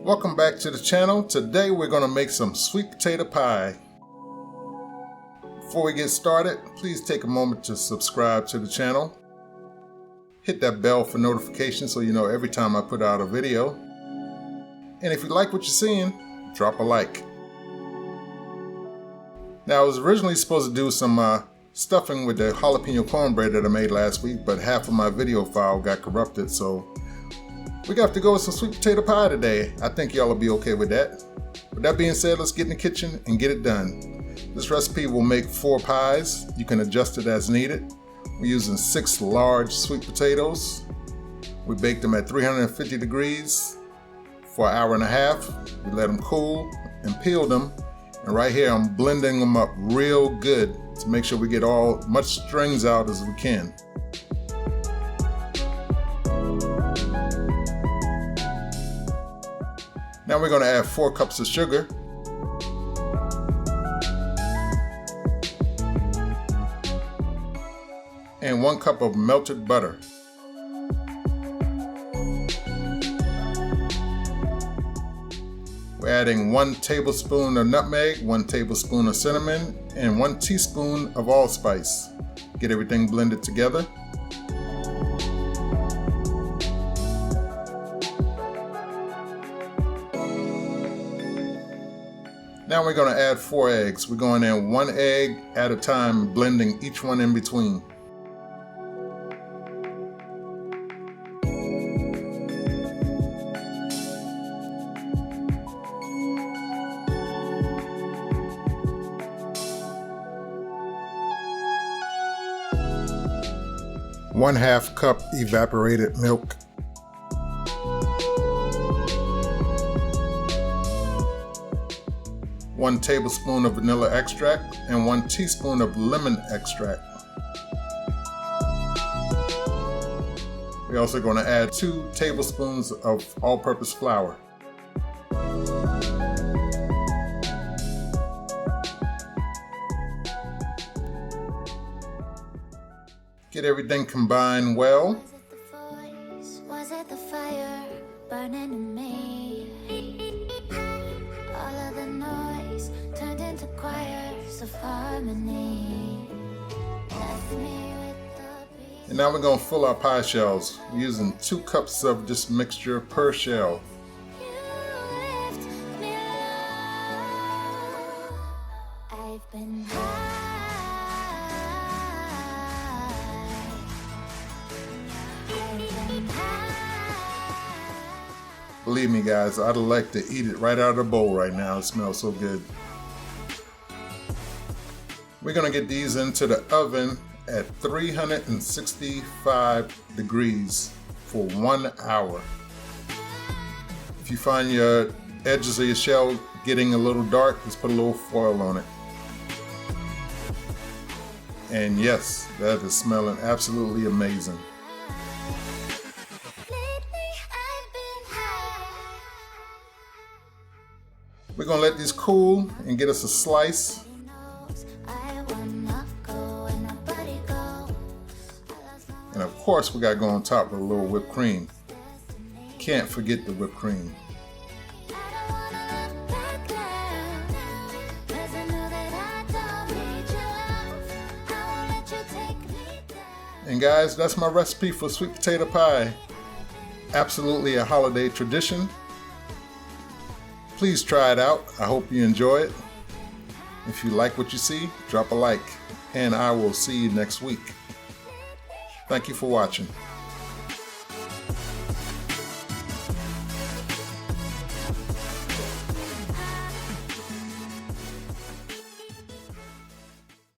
Welcome back to the channel. Today we're going to make some sweet potato pie. Before we get started, please take a moment to subscribe to the channel. Hit that bell for notifications so you know every time I put out a video. And if you like what you're seeing, drop a like. Now, I was originally supposed to do some stuffing with the jalapeno cornbread that I made last week, but half of my video file got corrupted, so we got to go with some sweet potato pie today. I think y'all will be okay with that. With that being said, let's get in the kitchen and get it done. This recipe will make 4 pies. You can adjust it as needed. We're using 6 large sweet potatoes. We baked them at 350 degrees for an hour and a half. We let them cool and peeled them. And right here, I'm blending them up real good to make sure we get much strings out as we can. Now we're going to add 4 cups of sugar. And 1 cup of melted butter. We're adding 1 tablespoon of nutmeg, 1 tablespoon of cinnamon, and 1 teaspoon of allspice. Get everything blended together. Now we're going to add 4 eggs. We're going in 1 egg at a time, blending each one in between. ½ cup evaporated milk. 1 tablespoon of vanilla extract and 1 teaspoon of lemon extract. We're also going to add 2 tablespoons of all-purpose flour. Get everything combined well. Was it the fire burning in me? All of the noise turned into choirs of harmony. Left me with the beat. And now we're going to fill our pie shells. We're using 2 cups of this mixture per shell. You lift me low. I've been high. Believe me guys, I'd like to eat it right out of the bowl right now. It smells so good. We're going to get these into the oven at 365 degrees for 1 hour. If you find your edges of your shell getting a little dark, just put a little foil on it. And yes, that is smelling absolutely amazing. We're going to let these cool and get us a slice. And of course we got to go on top with a little whipped cream. Can't forget the whipped cream. And guys, that's my recipe for sweet potato pie. Absolutely a holiday tradition. Please try it out. I hope you enjoy it. If you like what you see, drop a like, and I will see you next week. Thank you for watching.